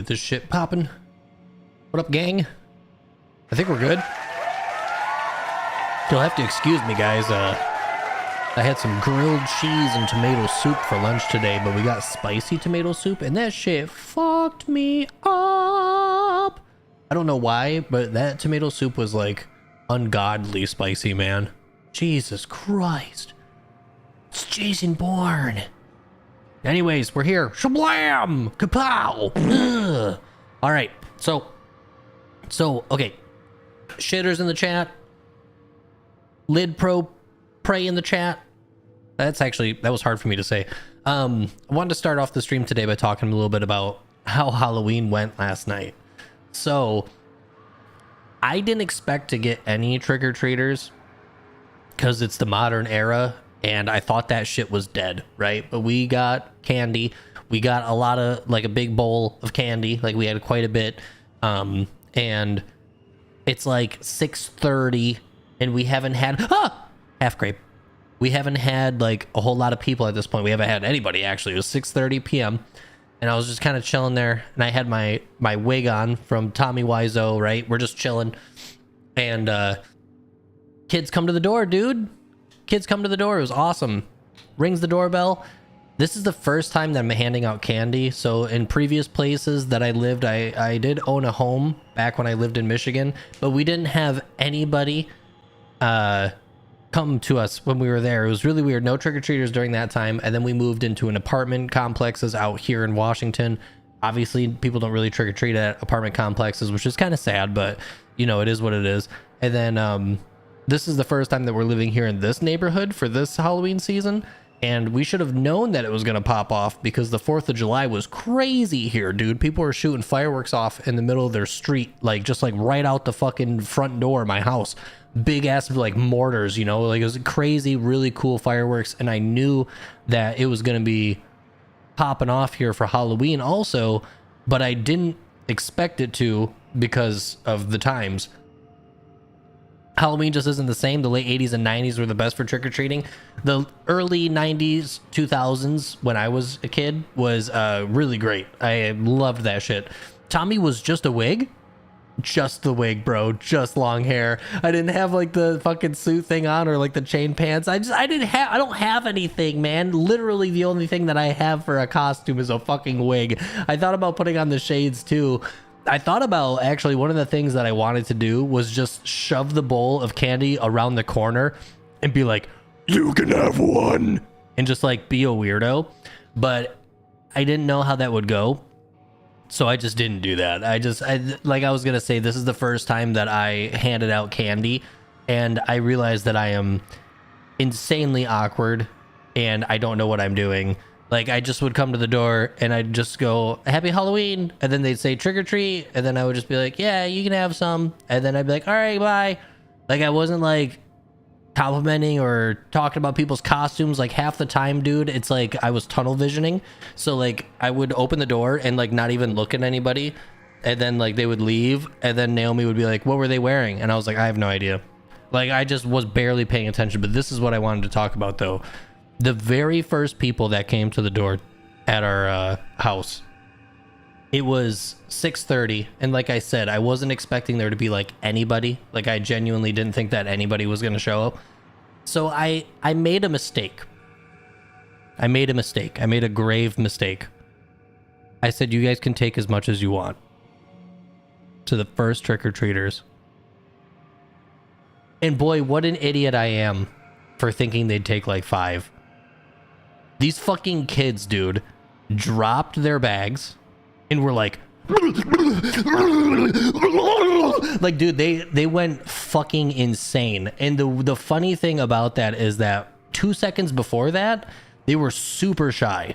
Get this shit popping. What up, gang? I think we're good. You'll have to excuse me, guys. I had some grilled cheese and tomato soup for lunch today, but we got spicy tomato soup, and that shit fucked me up. I don't know why, but that tomato soup was like ungodly spicy, man. Jesus Christ. It's Jason Bourne. Anyways, we're here. Shablam! Kapow! Ugh. All right. So, okay. Shitters in the chat. LiD Pro pray in the chat. That was hard for me to say. I wanted to start off the stream today by talking a little bit about how Halloween went last night. So, I didn't expect to get any trick-or-treaters because it's the modern era, and I thought that shit was dead, right? But we got candy. We got a lot of, like, a big bowl of candy. Like, we had quite a bit. And it's like 6:30, and we haven't had... half grape. We haven't had, like, a whole lot of people at this point. We haven't had anybody, actually. It was 6:30 p.m., and I was just kind of chilling there, and I had my wig on from Tommy Wiseau, right? We're just chilling, and kids come to the door, dude. Kids come to the door. It was awesome. Rings the doorbell. This is the first time that I'm handing out candy. So in previous places that I lived, I did own a home back when I lived in Michigan, but we didn't have anybody come to us when we were there. It was really weird. No trick-or-treaters during that time. And then we moved into an apartment complexes out here in Washington. Obviously, people don't really trick-or-treat at apartment complexes, which is kind of sad, but you know, it is what it is. And then this is the first time that we're living here in this neighborhood for this Halloween season. And we should have known that it was going to pop off because the 4th of July was crazy here, dude. People were shooting fireworks off in the middle of their street, like just like right out the fucking front door of my house. Big ass like mortars, you know, like it was crazy, really cool fireworks. And I knew that it was going to be popping off here for Halloween also, but I didn't expect it to because of the times. Halloween just isn't the same. The late 80s and 90s were the best for trick-or-treating. The early 90s, 2000s, when I was a kid, was really great. I loved that shit. Tommy was just a wig. Just the wig, bro. Just long hair. I didn't have like the fucking suit thing on or like the chain pants. I don't have anything, man. Literally the only thing that I have for a costume is a fucking wig. I thought about putting on the shades too. I thought about actually one of the things that I wanted to do was just shove the bowl of candy around the corner and be like, you can have one, and just like be a weirdo. But I didn't know how that would go, so I just didn't do that. Like I was gonna say, this is the first time that I handed out candy, and I realized that I am insanely awkward and I don't know what I'm doing. Like, I just would come to the door and I'd just go, happy Halloween. And then they'd say trick or treat. And then I would just be like, yeah, you can have some. And then I'd be like, all right, bye. Like, I wasn't like complimenting or talking about people's costumes. Like, half the time, dude, it's like I was tunnel visioning. So, like, I would open the door and, like, not even look at anybody. And then, like, they would leave. And then Naomi would be like, what were they wearing? And I was like, I have no idea. Like, I just was barely paying attention. But this is what I wanted to talk about, though. The very first people that came to the door at our house, it was 6:30, and like I said, I wasn't expecting there to be like anybody. Like, I genuinely didn't think that anybody was going to show up. So I made a mistake. I made a grave mistake. I said, you guys can take as much as you want, to the first trick-or-treaters. And boy, what an idiot I am for thinking they'd take like 5. These fucking kids, dude, dropped their bags and were like, like, dude, they went fucking insane. And the funny thing about that is that 2 seconds before that, they were super shy.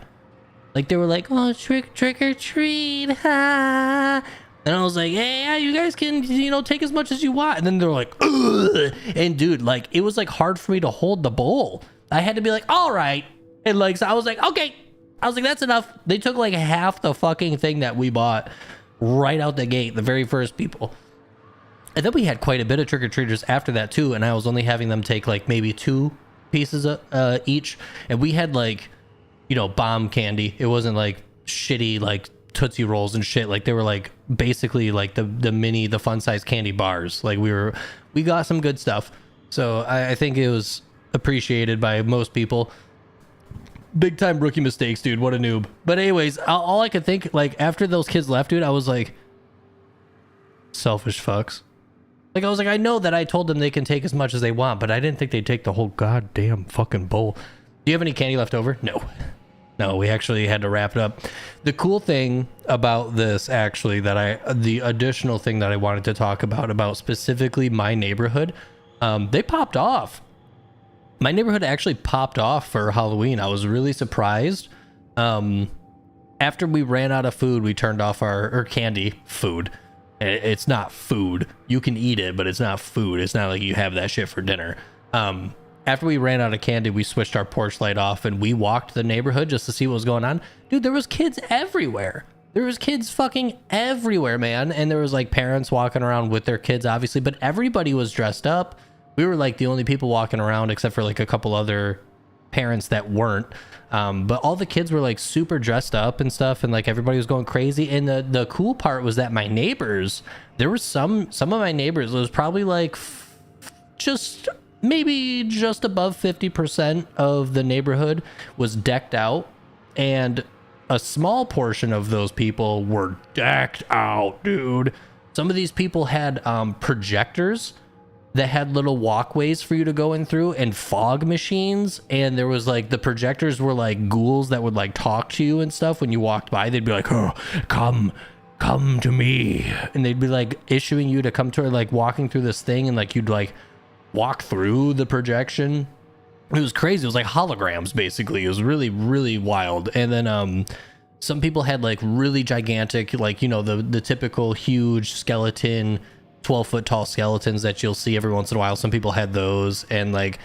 Like, they were like, oh, trick or treat, ha. And I was like, hey, yeah, you guys can, you know, take as much as you want. And then they're like, ugh. And dude, like, it was like hard for me to hold the bowl. I had to be like, all right. And like, so I was like, okay. I was like, that's enough. They took like half the fucking thing that we bought right out the gate, the very first people. And then we had quite a bit of trick-or-treaters after that too. And I was only having them take like maybe 2 pieces each. And we had like, you know, bomb candy. It wasn't like shitty, like Tootsie Rolls and shit. Like they were like basically like the fun size candy bars. Like we got some good stuff. So I think it was appreciated by most people. Big time rookie mistakes, dude. What a noob. But anyways, all I could think, like, after those kids left, dude, I was like, selfish fucks. Like, I was like, I know that I told them they can take as much as they want, but I didn't think they'd take the whole goddamn fucking bowl. Do you have any candy left over? No, we actually had to wrap it up. The cool thing about this, actually, the additional thing that I wanted to talk about specifically my neighborhood, they popped off. My neighborhood actually popped off for Halloween. I was really surprised. After we ran out of food, we turned off our candy food. It's not food. You can eat it, but it's not food. It's not like you have that shit for dinner. After we ran out of candy, we switched our porch light off and we walked the neighborhood just to see what was going on. Dude, there was kids everywhere. There was kids fucking everywhere, man. And there was like parents walking around with their kids, obviously, but everybody was dressed up. We were like the only people walking around except for like a couple other parents that weren't. But all the kids were like super dressed up and stuff, and like everybody was going crazy. And the cool part was that my neighbors, there were some of my neighbors, it was probably like maybe just above 50% of the neighborhood was decked out, and a small portion of those people were decked out, dude. Some of these people had projectors that had little walkways for you to go in through, and fog machines, and there was like the projectors were like ghouls that would like talk to you and stuff when you walked by. They'd be like, oh, come to me, and they'd be like issuing you to come to her, like walking through this thing, and like you'd like walk through the projection. It was crazy. It was like holograms basically. It was really, really wild. And then some people had like really gigantic, like, you know, the typical huge skeleton, 12-foot tall skeletons that you'll see every once in a while. Some people had those, and like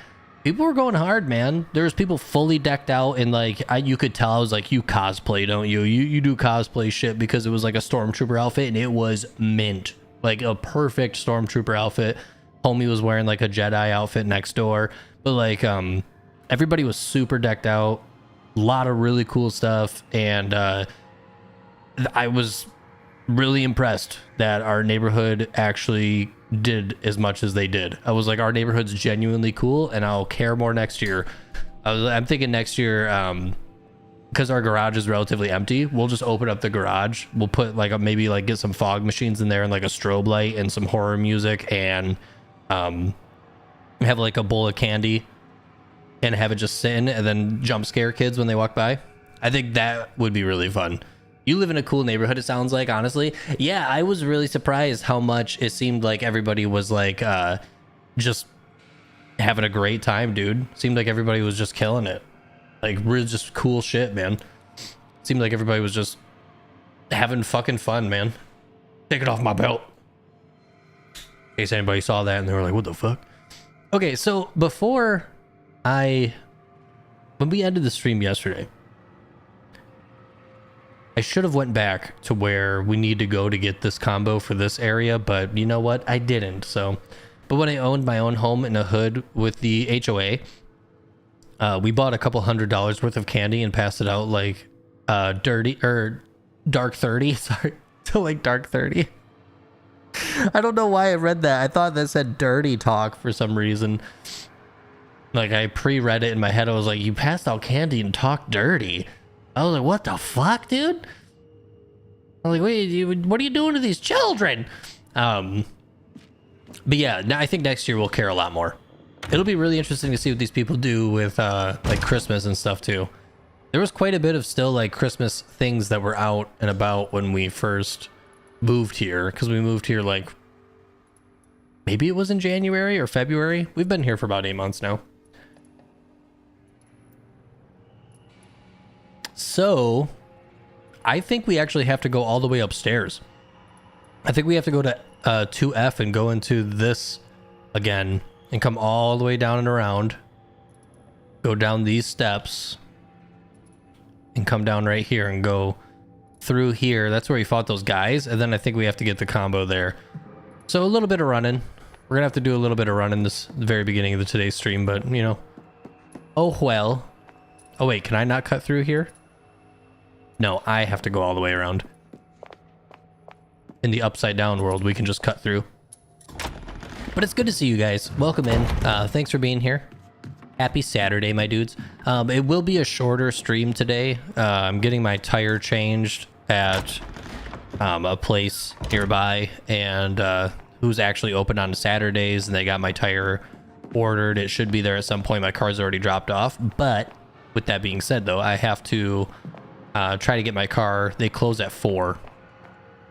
people were going hard, man. There was people fully decked out, and like you could tell. I was like, you cosplay, don't you? You do cosplay shit, because it was like a stormtrooper outfit, and it was mint, like a perfect stormtrooper outfit. Homie was wearing like a Jedi outfit next door, but like everybody was super decked out. A lot of really cool stuff, and I was really impressed that our neighborhood actually did as much as they did. I was like, our neighborhood's genuinely cool, and I'll care more next year. I'm thinking next year, because our garage is relatively empty, we'll just open up the garage. We'll put like maybe like get some fog machines in there, and like a strobe light and some horror music, and have like a bowl of candy and have it just sit in, and then jump scare kids when they walk by. I think that would be really fun. You live in a cool neighborhood, it sounds like, honestly. Yeah, I was really surprised how much it seemed like everybody was like just having a great time, dude. Seemed like everybody was just killing it. Like, really just cool shit, man. Seemed like everybody was just having fucking fun, man. Take it off my belt. In case anybody saw that and they were like, what the fuck? Okay, so when we ended the stream yesterday, I should have went back to where we need to go to get this combo for this area, but you know what? I didn't. So, but when I owned my own home in a hood with the HOA, we bought a couple $100 worth of candy and passed it out like dark 30. Sorry, to like dark 30. I don't know why I read that. I thought that said dirty talk for some reason. Like, I pre-read it in my head. I was like, you passed out candy and talked dirty. I was like, what the fuck, dude? I'm like, wait, what are you doing to these children? But yeah, I think next year we'll care a lot more. It'll be really interesting to see what these people do with like Christmas and stuff too. There was quite a bit of still like Christmas things that were out and about when we first moved here, because we moved here like maybe it was in January or February. We've been here for about 8 months now. So I think we actually have to go all the way upstairs. I think we have to go to 2F and go into this again and come all the way down and around, go down these steps and come down right here and go through here. That's where we fought those guys, and then I think we have to get the combo there. So a little bit of running. We're gonna have to do a little bit of running the very beginning of today's stream, but you know, oh well. Oh wait, can I not cut through here? No, I have to go all the way around. in the upside down world we can just cut through. But it's good to see you guys. Welcome in. Thanks for being here. Happy Saturday, my dudes. It will be a shorter stream today. I'm getting my tire changed at a place nearby, and who's actually open on Saturdays, and they got my tire ordered. It should be there at some point. My car's already dropped off. But with that being said, though, I have to try to get my car. They close at 4,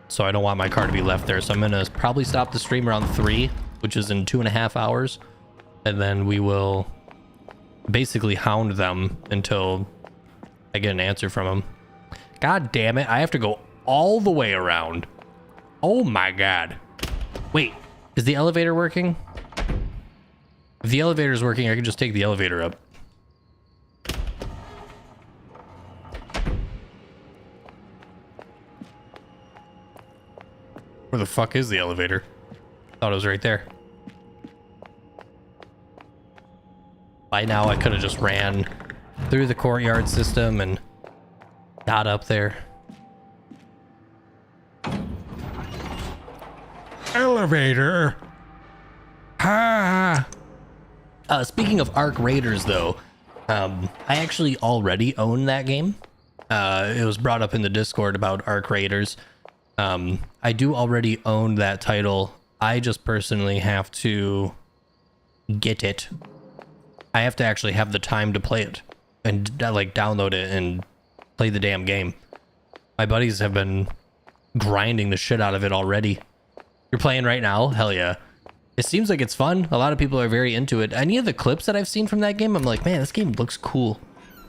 so I don't want my car to be left there. So I'm gonna probably stop the stream around 3, which is in 2.5 hours, and then we will basically hound them until I get an answer from them. God damn it, I have to go all the way around. Oh my god. Wait, is the elevator working? If the elevator's working, I can just take the elevator up. Where the fuck is the elevator? Thought it was right there. By now, I could have just ran through the courtyard system and got up there. Elevator. Ha. Speaking of Arc Raiders, though, I actually already own that game. It was brought up in the Discord about Arc Raiders. I do already own that title. I just personally have to get it. I have to actually have the time to play it and like download it and play the damn game. My buddies have been grinding the shit out of it already. You're playing right now? Hell yeah. It seems like it's fun. A lot of people are very into it. Any of the clips that I've seen from that game, I'm like, man, this game looks cool.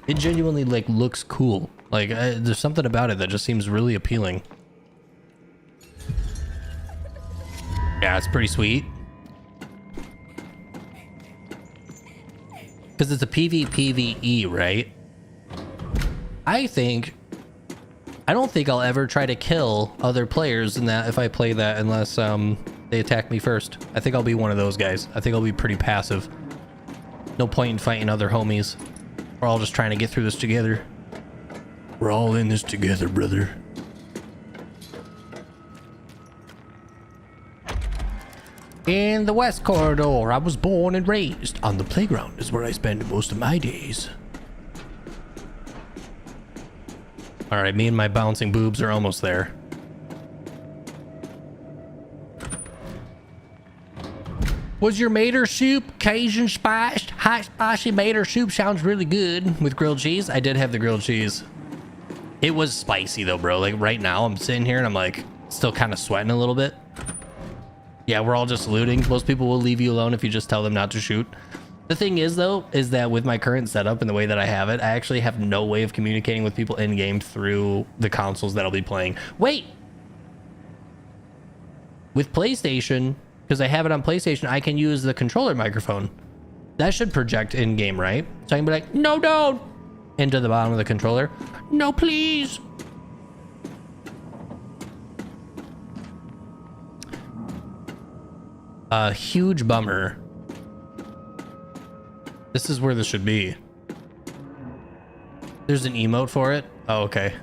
It genuinely like looks cool. Like there's something about it that just seems really appealing. Yeah, it's pretty sweet. Because it's a PvPvE, right? I don't think I'll ever try to kill other players in that if I play that unless they attack me first. I think I'll be one of those guys. I think I'll be pretty passive. No point in fighting other homies. We're all just trying to get through this together. We're all in this together, brother. In the West Corridor, I was born and raised. On the playground is where I spend most of my days. Alright, me and my bouncing boobs are almost there. Was your mater soup Cajun spiced? Hot spicy mater soup sounds really good with grilled cheese. I did have the grilled cheese. It was spicy though, bro. Like right now I'm sitting here and I'm like still kind of sweating a little bit. Yeah, we're all just looting. Most people will leave you alone if you just tell them not to shoot. The thing is, though, is that with my current setup and the way that I have it, I actually have no way of communicating with people in-game through the consoles that I'll be playing. Wait! With PlayStation, because I have it on PlayStation, I can use the controller microphone. That should project in-game, right? So I can be like, no, don't! Into the bottom of the controller. No, please! A huge bummer. This is where this should be. There's an emote for it? Oh, okay.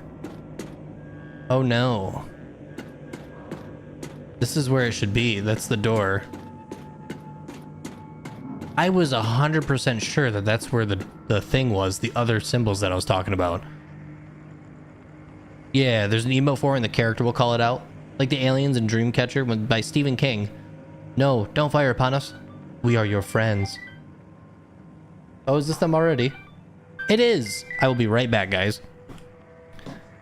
Oh no. This is where it should be. That's the door. I was 100% sure that that's where the thing was, the other symbols that I was talking about. Yeah, there's an emote for it and the character will call it out. Like the aliens in Dreamcatcher by Stephen King. No, don't fire upon us. We are your friends. Oh, is this them already? It is. I will be right back, guys.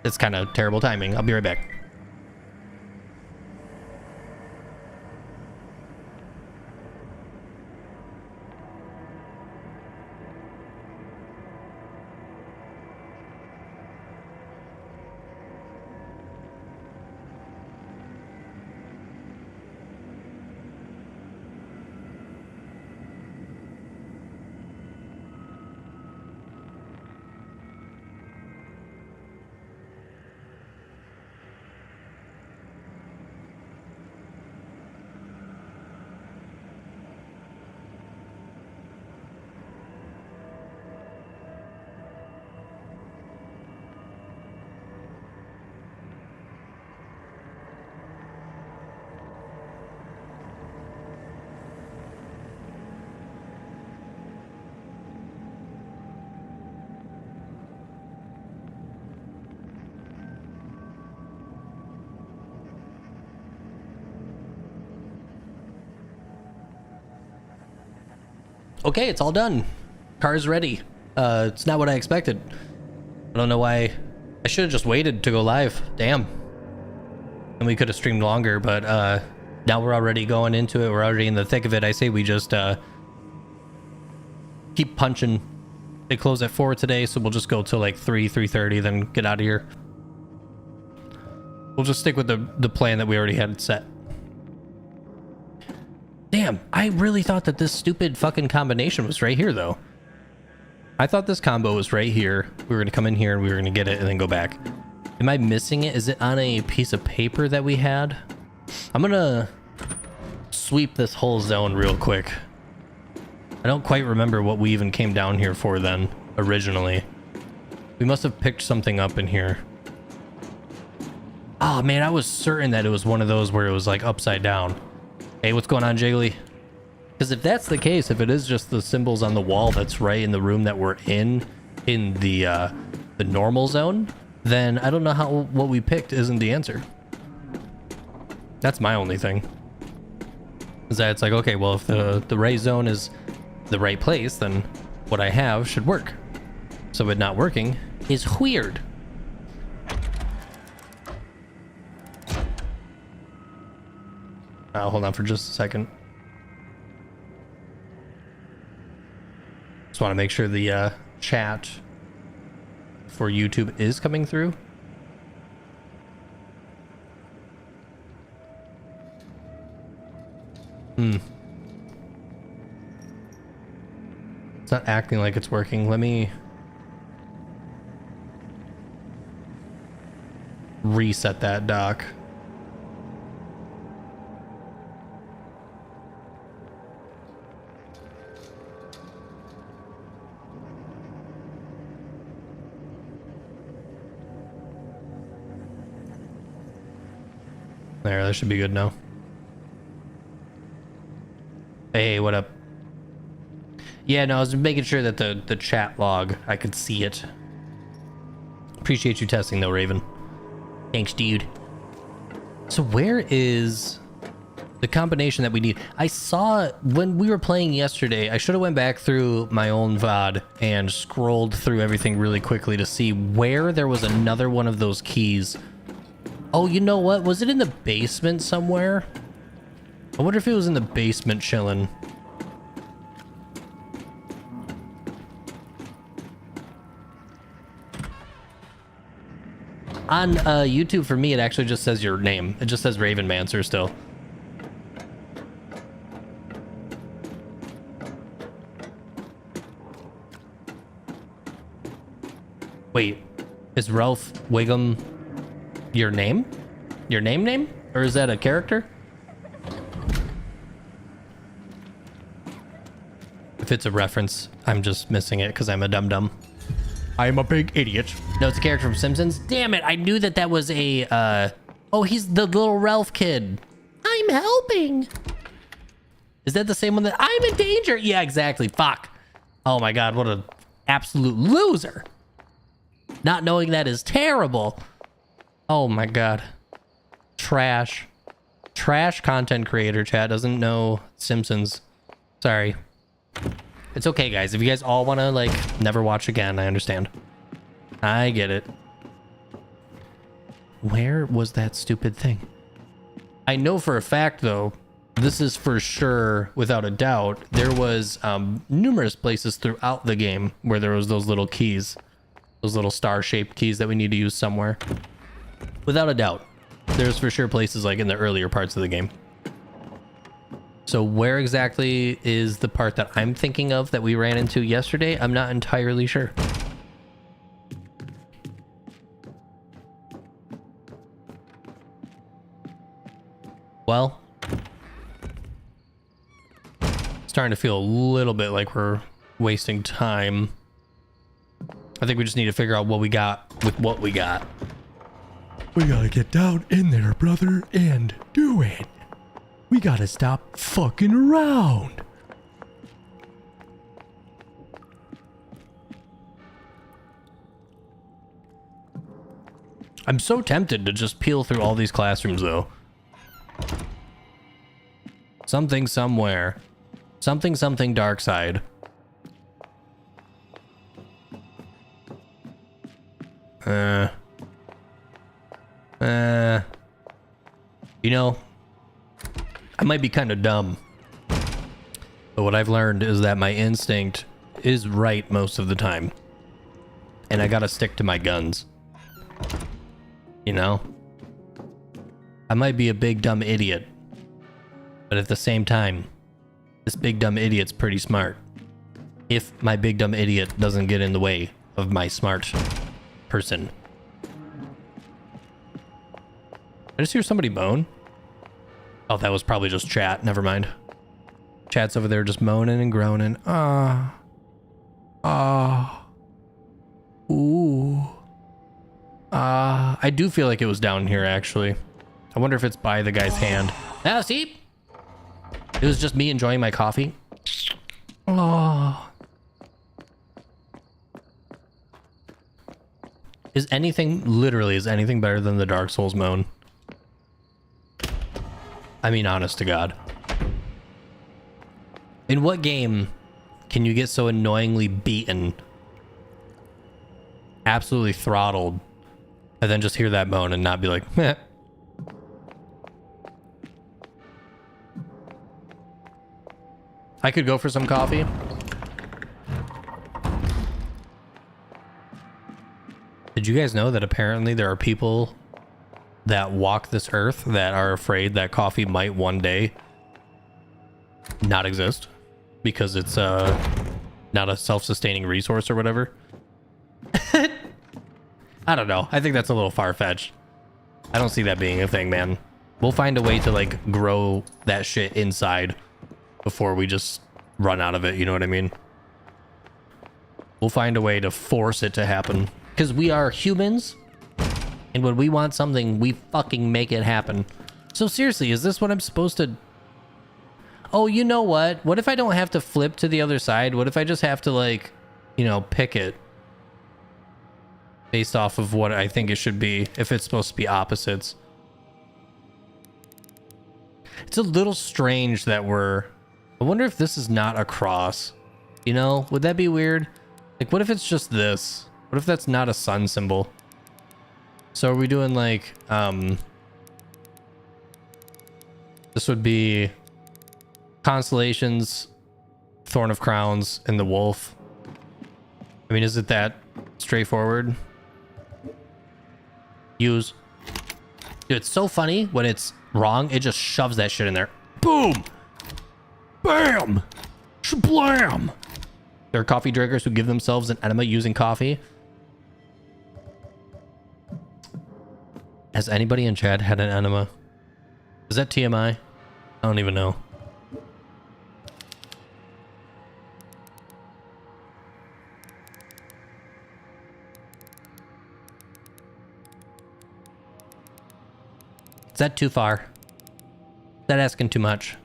It's kind of terrible timing. I'll be right back. Okay, it's all done. Car's ready. It's not what I expected. I don't know why. I should have just waited to go live. Damn. And we could have streamed longer, but now we're already going into it. We're already in the thick of it. I say we just keep punching. They close at 4 today, so we'll just go till like 3:30, then get out of here. We'll just stick with the plan that we already had set. Damn, I really thought that this stupid fucking combination was right here, though. I thought this combo was right here. We were going to come in here and we were going to get it and then go back. Am I missing it? Is it on a piece of paper that we had? I'm going to sweep this whole zone real quick. I don't quite remember what we even came down here for then, originally. We must have picked something up in here. Oh, man, I was certain that it was one of those where it was, like, upside down. Hey, what's going on, Jiggly? Because if that's the case, if it is just the symbols on the wall that's right in the room that we're in the normal zone, then I don't know how what we picked isn't the answer. That's my only thing. Is that it's like, okay, well, if the right zone is the right place, then what I have should work. So it not working is weird. Hold on for just a second. Just want to make sure the chat for YouTube is coming through. It's not acting like it's working. Let me reset that dock. There, that should be good now. Hey, what up? Yeah, no, I was making sure that the chat log, I could see it. Appreciate you testing though, Raven. Thanks, dude. So where is the combination that we need? I saw when we were playing yesterday, I should have went back through my own VOD and scrolled through everything really quickly to see where there was another one of those keys. Oh, you know what? Was it in the basement somewhere? I wonder if it was in the basement chilling. On YouTube, for me, it actually just says your name. It just says Raven Mancer still. Wait, is Ralph Wiggum your name? Your name? Or is that a character? If it's a reference, I'm just missing it because I'm a dum-dum. I'm a big idiot. No, it's a character from Simpsons. Damn it, I knew that that was a, oh, he's the little Ralph kid. I'm helping. Is that the same one that I'm in danger? Yeah, exactly. Fuck. Oh my God, what an absolute loser. Not knowing that is terrible. Oh my God. Trash. Trash content creator, chat. Doesn't know Simpsons. Sorry. It's okay, guys. If you guys all want to, like, never watch again, I understand. I get it. Where was that stupid thing? I know for a fact, though, this is for sure, without a doubt, there was numerous places throughout the game where there was those little keys. Those little star-shaped keys that we need to use somewhere. Without a doubt. There's for sure places like in the earlier parts of the game. So where exactly is the part that I'm thinking of that we ran into yesterday? I'm not entirely sure. Well, starting to feel a little bit like we're wasting time. I think we just need to figure out what we got with what we got. We gotta get down in there, brother, and do it. We gotta stop fucking around. I'm so tempted to just peel through all these classrooms, though. Something somewhere. Something dark side. You know, I might be kind of dumb, but what I've learned is that my instinct is right most of the time. And I gotta stick to my guns. You know? I might be a big dumb idiot, but at the same time, this big dumb idiot's pretty smart. If my big dumb idiot doesn't get in the way of my smart person. I just hear somebody moan. Oh, that was probably just chat. Never mind. Chat's over there just moaning and groaning. Ooh. I do feel like it was down here, actually. I wonder if it's by the guy's hand. Ah, see? It was just me enjoying my coffee. Oh. Is anything better than the Dark Souls moan? I mean, honest to God. In what game can you get so annoyingly beaten, absolutely throttled, and then just hear that moan and not be like, meh? I could go for some coffee. Did you guys know that apparently there are people that walk this earth that are afraid that coffee might one day not exist because it's not a self-sustaining resource or whatever? I don't know. I think that's a little far-fetched. I don't see that being a thing, man. We'll find a way to like grow that shit inside before we just run out of it, you know what I mean? We'll find a way to force it to happen because we are humans. And when we want something, we fucking make it happen. So seriously, is this what I'm supposed to... Oh, you know what? What if I don't have to flip to the other side? What if I just have to, like, you know, pick it based off of what I think it should be, if it's supposed to be opposites? It's a little strange that we're... I wonder if this is not a cross. You know, would that be weird? Like, what if it's just this? What if that's not a sun symbol? So are we doing like, this would be constellations, Thorn of Crowns, and the wolf. I mean, is it that straightforward? Use. Dude, it's so funny when it's wrong. It just shoves that shit in there. Boom. Bam. Shablam. There are coffee drinkers who give themselves an enema using coffee. Has anybody in chat had an enema? Is that TMI? I don't even know. Is that too far? Is that asking too much?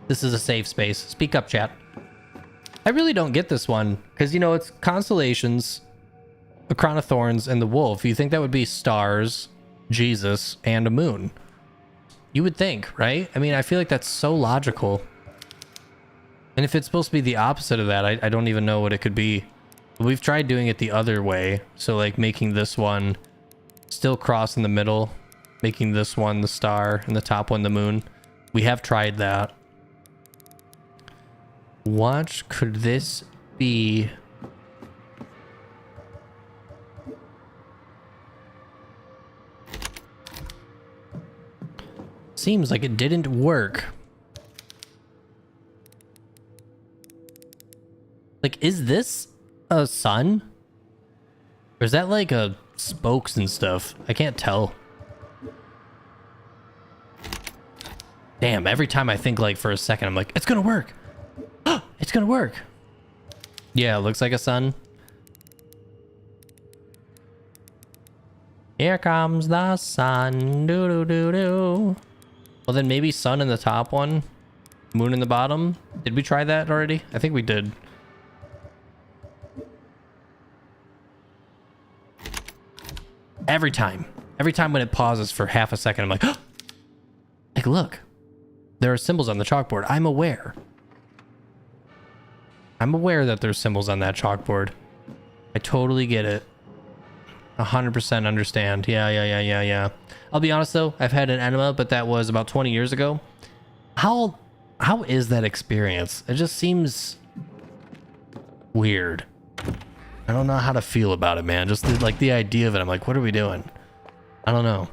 This is a safe space. Speak up, chat. I really don't get this one because, you know, it's constellations, a crown of thorns, and the wolf. You think that would be stars, Jesus, and a moon. You would think, right? I mean, I feel like that's so logical. And if it's supposed to be the opposite of that, I don't even know what it could be. We've tried doing it the other way. So like making this one still cross in the middle, making this one the star and the top one the moon. We have tried that. What could this be? Seems like it didn't work. Like, is this a sun? Or is that like a spokes and stuff? I can't tell. Damn, every time I think like for a second, I'm like, it's gonna work. It's gonna work. Yeah, it looks like a sun. Here comes the sun. Doo doo doo doo. Well, then maybe sun in the top one, moon in the bottom. Did we try that already? I think we did. Every time. Every time when it pauses for half a second, I'm like, like, look, there are symbols on the chalkboard. I'm aware. I'm aware that there's symbols on that chalkboard. I totally get it. 100% understand. Yeah. I'll be honest though, I've had an enema, but that was about 20 years ago. How is that experience? It just seems weird. I don't know how to feel about it, man. Just like the idea of it. I'm like, what are we doing? I don't know.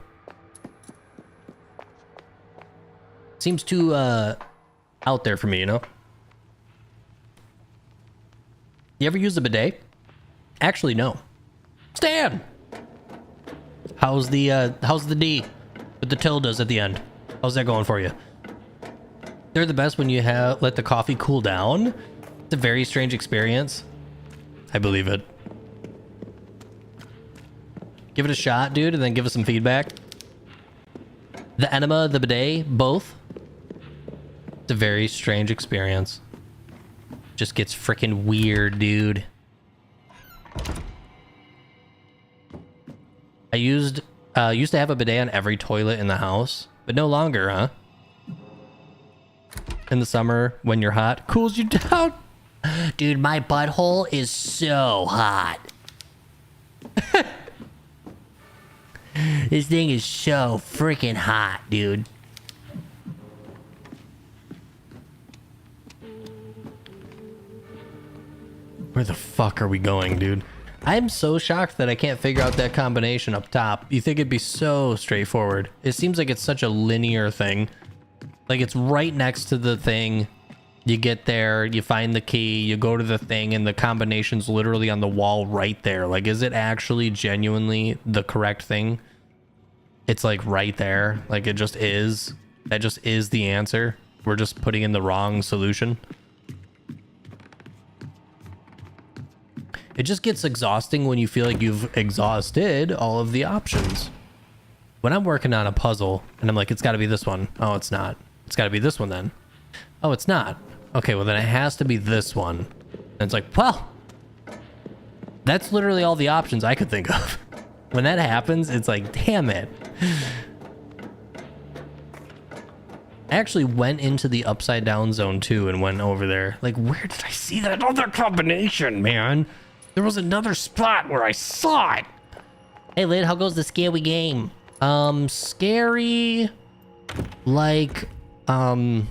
Seems too out there for me, you know? You ever use a bidet? Actually, no. Stan! How's the D with the tildes at the end? How's that going for you? They're the best when you let the coffee cool down. It's a very strange experience. I believe it. Give it a shot, dude, and then give us some feedback. The enema, the bidet, both. It's a very strange experience. Just gets freaking weird, dude. I used to have a bidet on every toilet in the house, but no longer, huh? In the summer, when you're hot, cools you down. Dude, my butthole is so hot. This thing is so freaking hot, dude. Where the fuck are we going, dude? I'm so shocked that I can't figure out that combination up top. You think it'd be so straightforward. It seems like it's such a linear thing. Like it's right next to the thing. You get there, you find the key, you go to the thing, and the combination's literally on the wall right there. Like, is it actually genuinely the correct thing? It's like right there. Like it just is. That just is the answer. We're just putting in the wrong solution. It just gets exhausting when you feel like you've exhausted all of the options. When I'm working on a puzzle and I'm like, it's got to be this one. Oh, it's not. It's got to be this one then. Oh, it's not. Okay, well then it has to be this one. And it's like, well, that's literally all the options I could think of. When that happens, it's like, damn it. I actually went into the upside down zone too and went over there. Like, where did I see that other combination, man? There was another spot where I saw it. Hey, Lid, how goes the scary game? Scary, like, an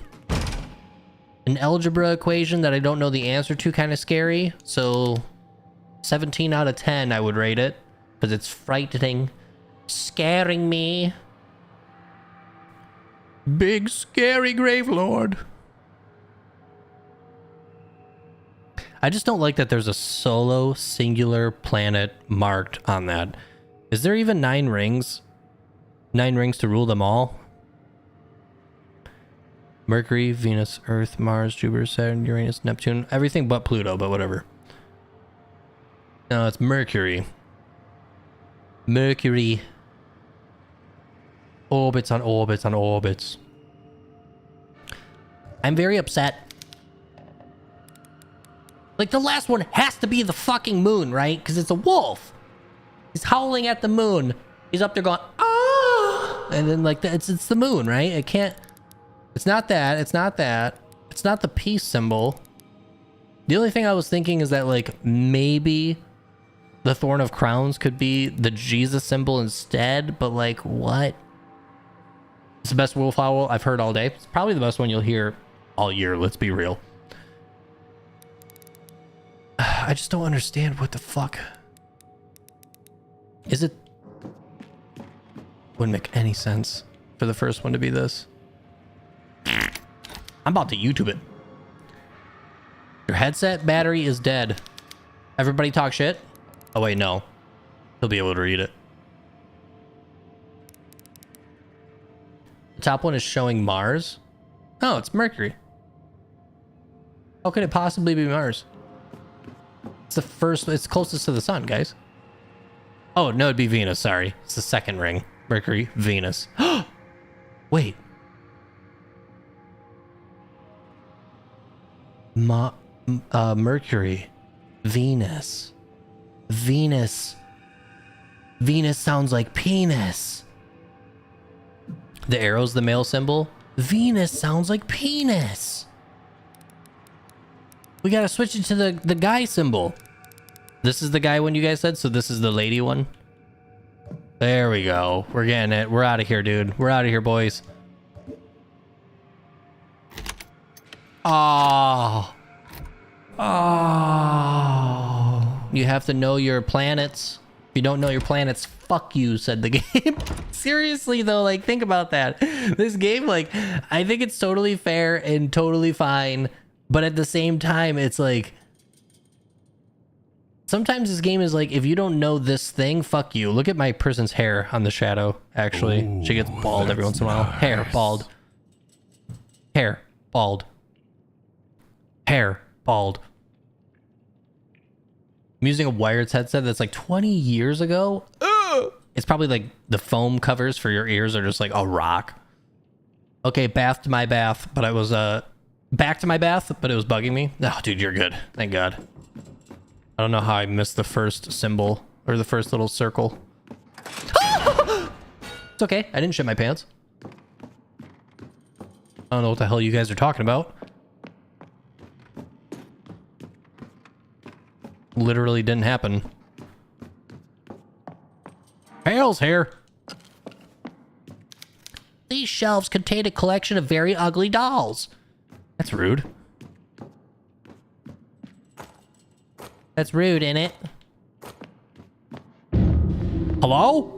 algebra equation that I don't know the answer to, kind of scary. So 17 out of 10, I would rate it, because it's frightening, scaring me. Big scary grave lord. I just don't like that there's a solo singular planet marked on that. Is there even 9 rings? 9 rings to rule them all? Mercury, Venus, Earth, Mars, Jupiter, Saturn, Uranus, Neptune. Everything but Pluto, but whatever. No, it's Mercury. Mercury. Orbits on orbits on orbits. I'm very upset. Like, the last one has to be the fucking moon, right? Because it's a wolf. He's howling at the moon. He's up there going, ah! And then, like, it's the moon, right? It can't... It's not that. It's not that. It's not the peace symbol. The only thing I was thinking is that, like, maybe the Thorn of Crowns could be the Jesus symbol instead. But, like, what? It's the best wolf owl I've heard all day. It's probably the best one you'll hear all year. Let's be real. I just don't understand what the fuck. Is it? Wouldn't make any sense for the first one to be this. I'm about to YouTube it. Your headset battery is dead. Everybody talk shit? Oh wait, no. He'll be able to read it. The top one is showing Mars. Oh, it's Mercury. How could it possibly be Mars? It's the first, it's closest to the sun, guys. Oh, no, it'd be Venus, sorry. It's the second ring. Mercury, Venus. Wait. Mercury, Venus, Venus, Venus sounds like penis. The arrow's the male symbol. Venus sounds like penis. We gotta switch it to the guy symbol. This is the guy one you guys said, so this is the lady one. There we go. We're getting it. We're out of here, dude. We're out of here, boys. Oh. Oh. You have to know your planets. If you don't know your planets, fuck you, said the game. Seriously, though, like, think about that. This game, like, I think it's totally fair and totally fine. But at the same time, it's like... Sometimes this game is like, if you don't know this thing, fuck you. Look at my person's hair on the shadow, actually. Ooh, she gets bald every once in a while. Nice. Hair, bald. Hair, bald. Hair, bald. I'm using a wired headset that's like 20 years ago. Ugh! It's probably like the foam covers for your ears are just like a rock. Okay, bath to my bath, but I was back to my bath, but it was bugging me. Oh, dude, you're good. Thank God. I don't know how I missed the first symbol or the first little circle. It's okay. I didn't shit my pants. I don't know what the hell you guys are talking about. Literally didn't happen. Hell's here. These shelves contain a collection of very ugly dolls. That's rude. That's rude, ain't it? Hello?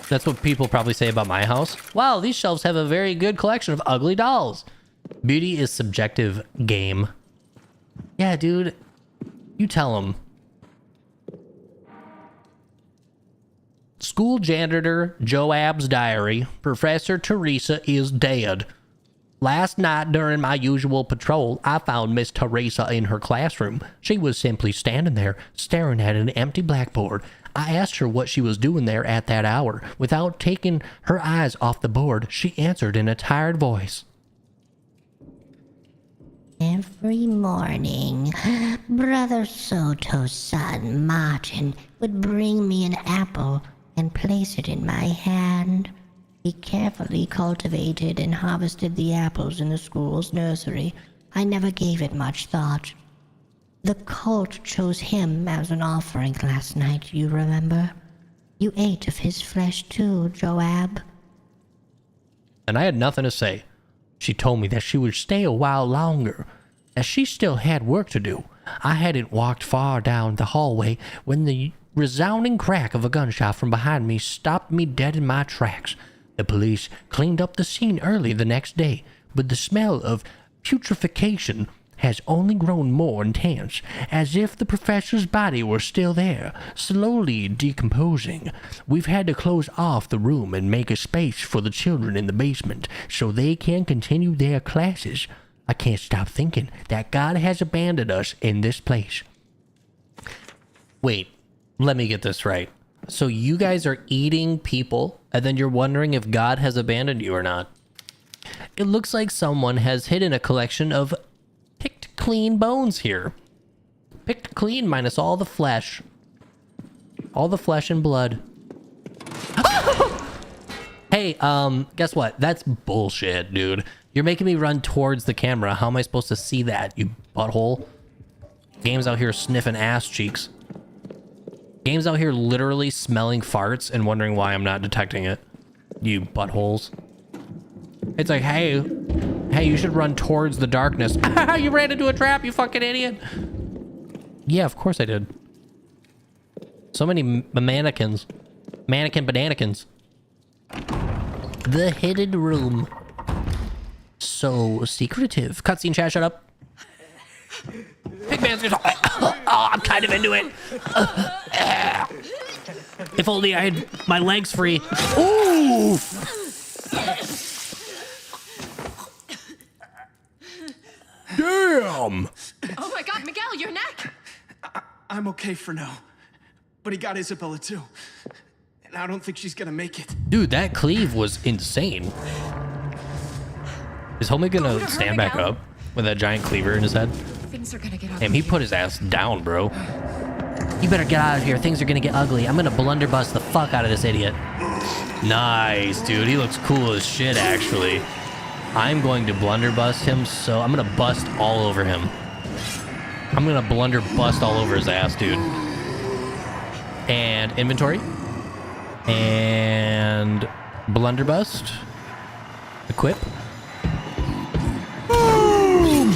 That's what people probably say about my house. Wow, these shelves have a very good collection of ugly dolls. Beauty is subjective, game. Yeah, dude. You tell them. School janitor Joab's diary. Professor Teresa is dead. Last night during my usual patrol, I found Miss Teresa in her classroom. She was simply standing there, staring at an empty blackboard. I asked her what she was doing there at that hour. Without taking her eyes off the board, she answered in a tired voice. Every morning, Brother Soto's son, Martin, would bring me an apple and place it in my hand. He carefully cultivated and harvested the apples in the school's nursery. I never gave it much thought. The cult chose him as an offering last night, you remember? You ate of his flesh too, Joab. And I had nothing to say. She told me that she would stay a while longer, as she still had work to do. I hadn't walked far down the hallway when the resounding crack of a gunshot from behind me stopped me dead in my tracks. The police cleaned up the scene early the next day, but the smell of putrefaction has only grown more intense, as if the professor's body were still there, slowly decomposing. We've had to close off the room and make a space for the children in the basement so they can continue their classes. I can't stop thinking that God has abandoned us in this place. Wait, let me get this right. So you guys are eating people, and then you're wondering if God has abandoned you or not. It looks like someone has hidden a collection of picked clean bones here. Picked clean minus all the flesh. All the flesh and blood. Hey, guess what? That's bullshit, dude. You're making me run towards the camera. How am I supposed to see that, you butthole? Game's out here sniffing ass cheeks. Game's out here literally smelling farts and wondering why I'm not detecting it. You buttholes. It's like, hey, you should run towards the darkness. You ran into a trap, you fucking idiot. Yeah, of course I did. So many mannequins. Mannequin bananikins. The hidden room. So secretive. Cutscene chat, shut up. Pigman's gonna... Oh, I'm kind of into it. If only I had my legs free. Ooh! Damn! Oh my God, Miguel, your neck! I'm okay for now. But he got Isabella too. And I don't think she's gonna make it. Dude, that cleave was insane. Is Homie gonna stand back up? with that giant cleaver in his head. Things are gonna get ugly. Damn, he put his ass down, bro. You better get out of here. Things are gonna get ugly. I'm gonna blunderbuss the fuck out of this idiot. Nice, dude. He looks cool as shit, actually. I'm going to blunderbuss him, so I'm gonna bust all over him. I'm gonna blunderbust all over his ass, dude. And inventory. And blunderbust. Equip. Boom!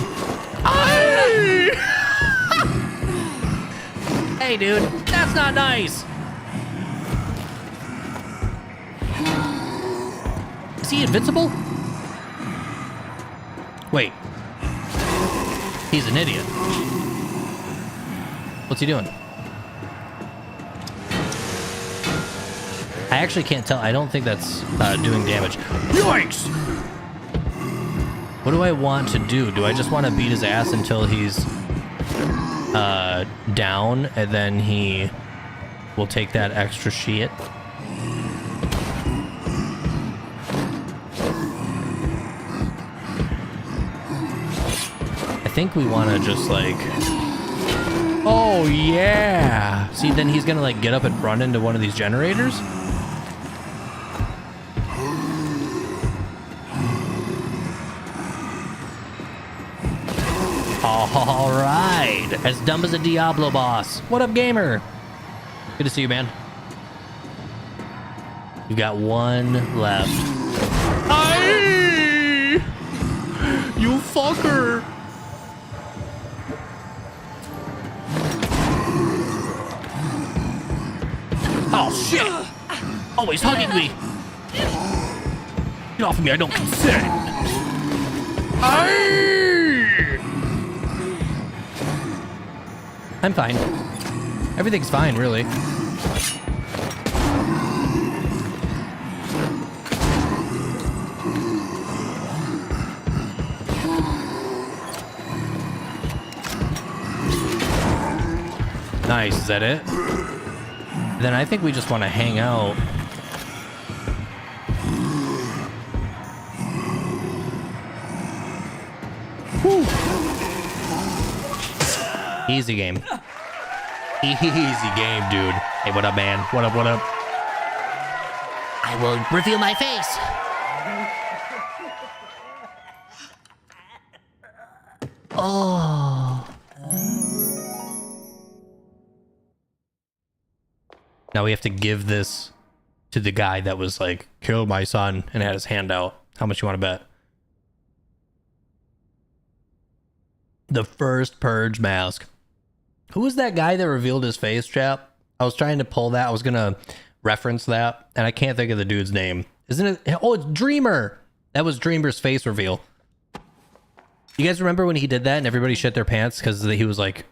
Hey, dude, that's not nice. Is he invincible? Wait. He's an idiot. What's he doing? I actually can't tell. I don't think that's doing damage. Yikes! What do I want to do? Do I just want to beat his ass until he's down, and then he will take that extra shit? I think we want to just like... Oh, yeah! See, then he's gonna like get up and run into one of these generators? All right, as dumb as a Diablo boss. What up, gamer? Good to see you, man. You've got one left. Aye! You fucker! Oh shit! Always hugging me. Get off of me! I don't consent. Aye! I'm fine. Everything's fine, really. Nice, is that it? Then I think we just want to hang out. Whew. Easy game. Easy game, dude. Hey, what up, man? What up, what up? I will reveal my face. Oh. Now we have to give this to the guy that was like, kill my son, and had his hand out. How much you want to bet? The first purge mask. Who was that guy that revealed his face, chap? I was trying to pull that. I was going to reference that, and I can't think of the dude's name. Isn't it? Oh, it's Dreamer. That was Dreamer's face reveal. You guys remember when he did that and everybody shit their pants because he was like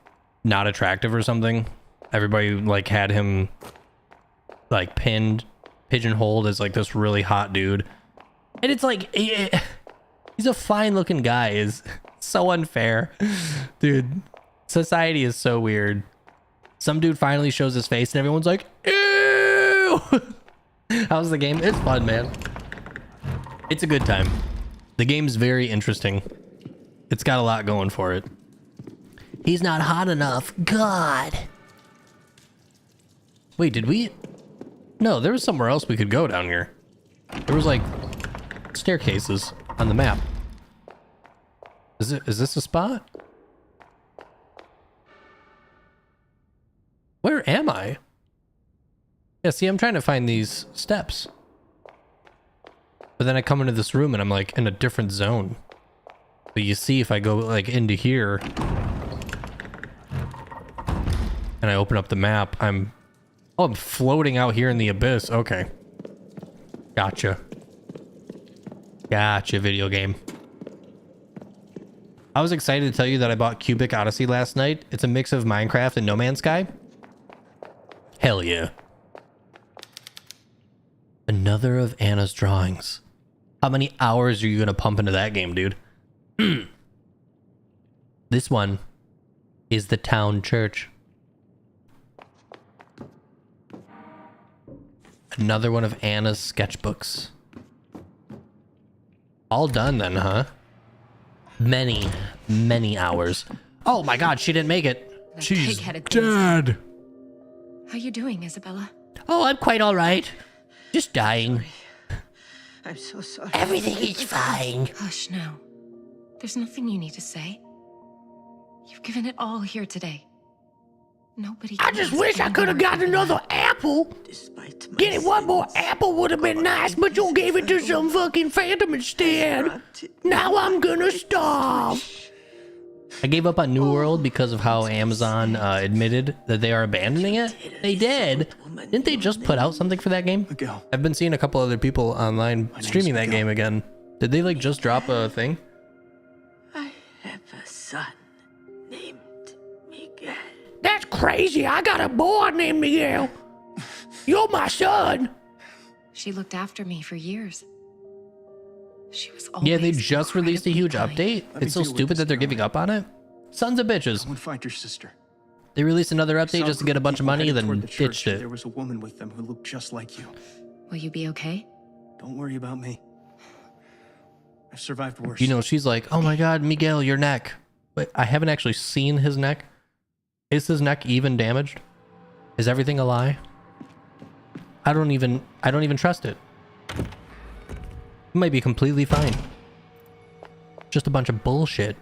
not attractive or something? Everybody like had him like pigeonholed as like this really hot dude. And it's like, he's a fine looking guy. Is so unfair. Dude, society is so weird. Some dude finally shows his face and everyone's like, ew. How's the game? It's fun, man. It's a good time. The game's very interesting. It's got a lot going for it. He's not hot enough. God. Wait, did we? No, there was somewhere else we could go down here. There was like staircases on the map. Is this a spot? Where am I? Yeah, see, I'm trying to find these steps. But then I come into this room and I'm like in a different zone. But you see, if I go like into here and I open up the map, I'm floating out here in the abyss. Okay. Gotcha. Gotcha, video game. I was excited to tell you that I bought Cubic Odyssey last night. It's a mix of Minecraft and No Man's Sky. Hell yeah. Another of Anna's drawings. How many hours are you gonna pump into that game, dude? This one is the town church. Another one of Anna's sketchbooks. All done then, huh? many, many hours. Oh my God, she didn't make it. That She's pig-headed thing's- dead. How you doing, Isabella? Oh, I'm quite all right. Just dying. I'm so sorry. Everything is fine. Hush now. There's nothing you need to say. You've given it all here today. Nobody. I just wish I could have gotten another apple. Despite my Getting one more sins, apple would have been nice, but you gave it to some fucking phantom instead. Now I'm gonna starve. I gave up on New World because of how Amazon admitted that they are abandoning it. They did. Didn't they just put out something for that game? Miguel, I've been seeing a couple other people online name's streaming that Miguel. game again. Did they like just drop a thing? I have a son named Miguel. That's crazy. I got a boy named Miguel. You're my son. She looked after me for years. She was always Yeah, they just released a huge incredibly kind. update. Let me It's so deal with stupid this that they're now. giving up on it. Sons of bitches. go and find your sister. They released another Saw update just to group get a of bunch of people money, headed then toward the church, ditched and it. There was a woman with them who looked just like you. Will you be okay? Don't worry about me. I've survived worse. You know, she's like, oh my God, Miguel, your neck. But I haven't actually seen his neck. Is his neck even damaged? Is everything a lie? I don't even trust it. It might be completely fine. Just a bunch of bullshit.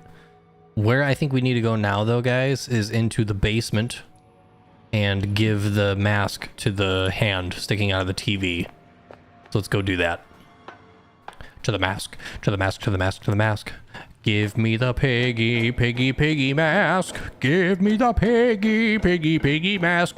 Where I think we need to go now, though, guys, is into the basement and give the mask to the hand sticking out of the TV. So let's go do that. To the mask, to the mask, to the mask, to the mask. Give me the piggy, piggy, piggy mask. Give me the piggy, piggy, piggy mask.